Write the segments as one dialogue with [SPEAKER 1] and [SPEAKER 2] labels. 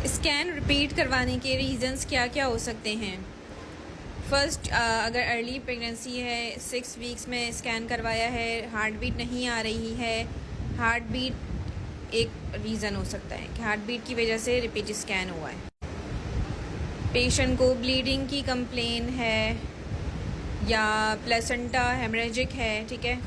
[SPEAKER 1] Scan repeat करवाने के reasons क्या क्या हो सकते हैं? फर्स्ट, अगर अर्ली प्रेगनेंसी है, 6 वीक्स में स्कैन करवाया है, हार्ट बीट नहीं आ रही है, हार्ट बीट एक रीज़न हो सकता है कि हार्ट बीट की वजह से रिपीट स्कैन हुआ है। पेशेंट को ब्लीडिंग की कंप्लेन है या प्लेसेंटा हेमरेजिक है, ठीक है,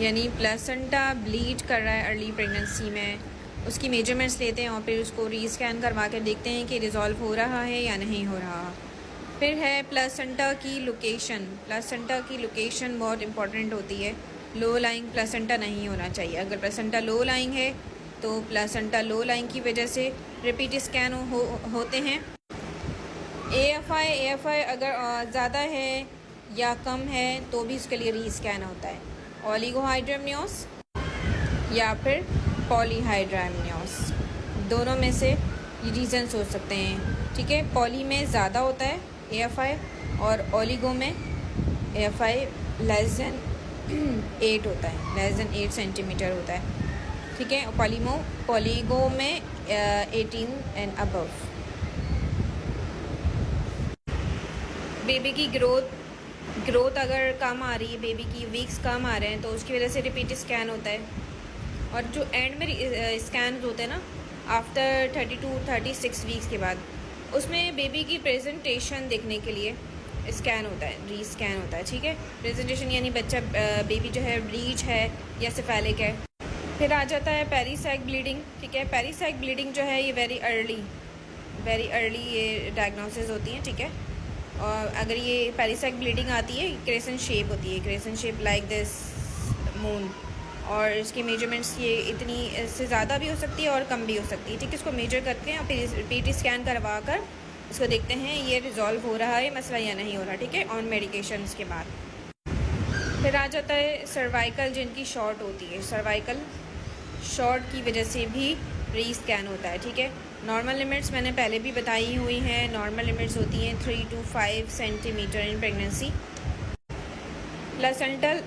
[SPEAKER 1] यानी प्लेसेंटा ब्लीड कर रहा है अर्ली प्रेगनेंसी में, उसकी मेजरमेंट्स लेते हैं और फिर उसको रीस्कैन करवा कर देखते हैं कि रिज़ॉल्व हो रहा है या नहीं हो रहा। फिर है प्लेसेंटा की लोकेशन। प्लेसेंटा की लोकेशन बहुत इंपॉर्टेंट होती है। लो लाइंग प्लेसेंटा नहीं होना चाहिए। अगर प्लेसेंटा लो लाइंग है तो प्लेसेंटा लो लाइंग की वजह से रिपीट स्कैन होते हैं। AFI अगर ज़्यादा है या कम है तो भी उसके लिए रीस्कैन होता है। ओलिगोहाइड्रामनियोस या फिर पॉलीहाइड्रामनियोस, दोनों में से ये रीज़न्स हो सकते हैं, ठीक है। पॉली में ज़्यादा होता है AFI और ओलिगो में AFI लेस देन 8 होता है, लेस देन 8 सेंटीमीटर होता है, ठीक है। पॉलीगो में 18 एंड अबव। बेबी की ग्रोथ अगर कम आ रही है, बेबी की वीक्स कम आ रहे हैं तो उसकी वजह से रिपीट स्कैन होता है। और जो एंड में स्कैन होते हैं ना आफ्टर 32-36 वीक्स के बाद, उसमें बेबी की प्रेजेंटेशन देखने के लिए स्कैन होता है, रीस्कैन होता है, ठीक है। प्रेजेंटेशन यानी बच्चा बेबी जो है ब्रीच है या सिफेलिक है। फिर आ जाता है पेरीसाइक ब्लीडिंग, ठीक है। पेरीसाइक ब्लीडिंग जो है ये वेरी अर्ली ये डायग्नोसिस होती है, ठीक है। और अगर ये पेरीसाइक ब्लीडिंग आती है, क्रेसेंट शेप होती है, crescent shape like this moon, और इसकी मेजरमेंट्स ये इतनी से ज़्यादा भी हो सकती है और कम भी हो सकती है, ठीक है। इसको मेजर करते हैं और फिर रिपीट स्कैन करवा कर इसको देखते हैं ये रिजॉल्व हो रहा है मसला या नहीं हो रहा, ठीक है, ऑन मेडिकेशंस के बाद। फिर आ जाता है सर्वाइकल, जिनकी शॉर्ट होती है। सर्वाइकल शॉर्ट की वजह से भी रीस्कैन होता है, ठीक है। नॉर्मल लिमिट्स मैंने पहले भी बताई हुई हैं। नॉर्मल लिमिट्स होती हैं 3 to 5 centimetre in pregnancy. Placental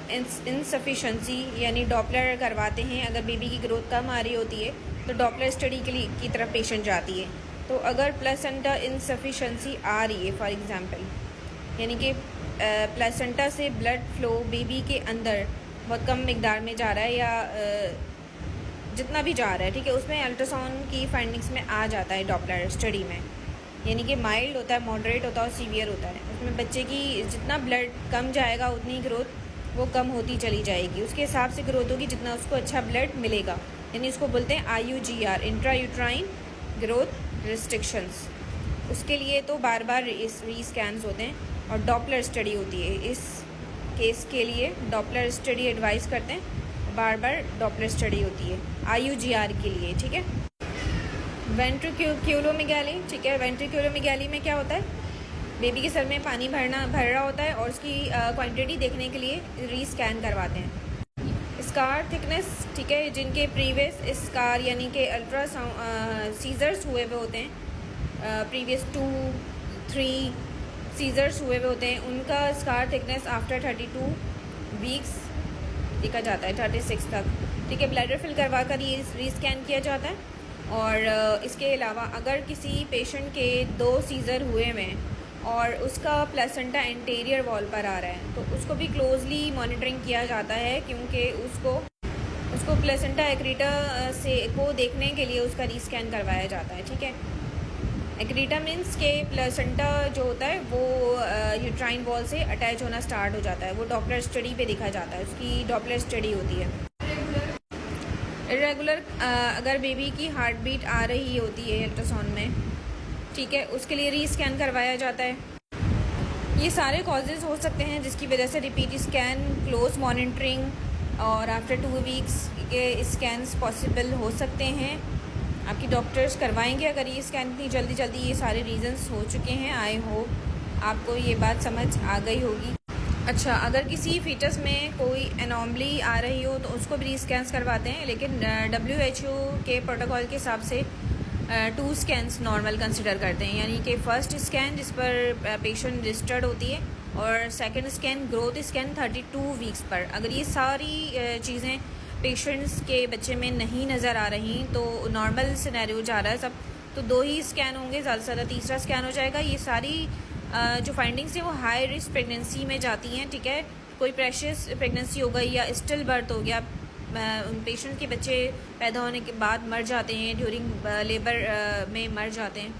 [SPEAKER 1] insufficiency यानी डॉपलर करवाते हैं। अगर बेबी की ग्रोथ कम आ रही होती है तो डॉपलर स्टडी की तरफ पेशेंट जाती है। तो अगर प्लेसेंटा इनसफिशेंसी आ रही है, फॉर एग्जांपल, यानी कि प्लेसेंटा से ब्लड फ्लो बेबी के अंदर बहुत कम मिकदार में जा रहा है या जितना भी जा रहा है, ठीक है, उसमें अल्ट्रासाउंड की फाइंडिंग्स में आ जाता है डॉपलर स्टडी में, यानी कि माइल्ड होता है, मॉडरेट होता है और सीवियर होता है। उसमें बच्चे की जितना ब्लड कम जाएगा उतनी ग्रोथ वो कम होती चली जाएगी, उसके हिसाब से ग्रोथ होगी जितना उसको अच्छा ब्लड मिलेगा, यानी उसको बोलते हैं IUGR, intra uterine growth restrictions. उसके लिए तो बार बार रीस्कैन्स होते हैं और डॉपलर स्टडी होती है। इस केस के लिए डॉपलर स्टडी एडवाइस करते हैं, बार बार डॉपलर स्टडी होती है IUGR के लिए, ठीक है। वेंट्रिक्यूलोमेगाली, ठीक है। वेंट्रिक्यूलोमेगाली में क्या होता है, बेबी के सर में पानी भर रहा होता है और उसकी क्वांटिटी देखने के लिए रीस्कैन करवाते हैं। स्कार थिकनेस, ठीक है, जिनके प्रीवियस स्कार यानी कि अल्ट्रासाउंड सीजर्स हुए हुए होते हैं, प्रीवियस 2-3 सीजर्स हुए हुए होते हैं, उनका स्कार थिकनेस आफ्टर 32 वीक्स देखा जाता है, 36 तक, ठीक है। ब्लैडर फिल करवा कर ये रीस्कैन किया जाता है। और इसके अलावा अगर किसी पेशेंट के 2 सीज़र हुए हुए हैं और उसका प्लेसेंटा एंटीरियर वॉल पर आ रहा है तो उसको भी क्लोजली मॉनिटरिंग किया जाता है, क्योंकि उसको प्लेसेंटा एक्रीटा से को देखने के लिए उसका रीस्कैन करवाया जाता है, ठीक है। एक्रीटा मीन्स के प्लेसेंटा जो होता है वो यूट्राइन वॉल से अटैच होना स्टार्ट हो जाता है, वो डॉपलर स्टडी पे देखा जाता है, उसकी डॉपलर स्टडी होती है। इरेगुलर अगर बेबी की हार्ट बीट आ रही होती है अल्ट्रासाउंड में, ठीक है, उसके लिए रीस्कैन करवाया जाता है। ये सारे कॉजेज़ हो सकते हैं जिसकी वजह से रिपीट स्कैन, क्लोज मॉनिटरिंग और आफ्टर 2 वीक्स के स्कैन्स पॉसिबल हो सकते हैं। आपकी डॉक्टर्स करवाएंगे अगर ये स्कैन इतनी जल्दी ये सारे रीज़न्स हो चुके हैं। आई होप आपको ये बात समझ आ गई होगी। अच्छा, अगर किसी फीटस में कोई एनॉमली आ रही हो तो उसको भी रीस्कैन्स करवाते हैं, लेकिन WHO के प्रोटोकॉल के हिसाब से 2 स्कैन्स नॉर्मल कंसिडर करते हैं, यानी कि फ़र्स्ट स्कैन जिस पर पेशेंट रजिस्टर्ड होती है और second scan growth scan 32 weeks पर। अगर ये सारी चीज़ें पेशेंट्स के बच्चे में नहीं नज़र आ रही तो नॉर्मल सिनेरियो जा रहा है सब, तो 2 ही स्कैन होंगे, ज़्यादा से ज़्यादा तीसरा स्कैन हो जाएगा। ये सारी जो फाइंडिंग्स हैं वो हाई रिस्क प्रेगनेंसी में जाती हैं, ठीक है। कोई प्रेशस प्रेगनेंसी हो गई या स्टिल बर्थ हो गया, पेशेंट के बच्चे पैदा होने के बाद मर जाते हैं, ड्यूरिंग लेबर में मर जाते हैं,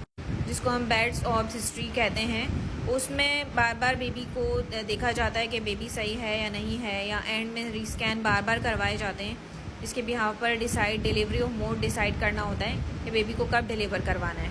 [SPEAKER 1] जिसको हम बैड्स ऑब्स हिस्ट्री कहते हैं। उसमें बार बार बेबी को देखा जाता है कि बेबी सही है या नहीं है, या एंड में रीस्कैन बार बार करवाए जाते हैं। इसके बिहाफ पर decide delivery of mode decide करना होता है कि बेबी को कब डिलीवर करवाना है।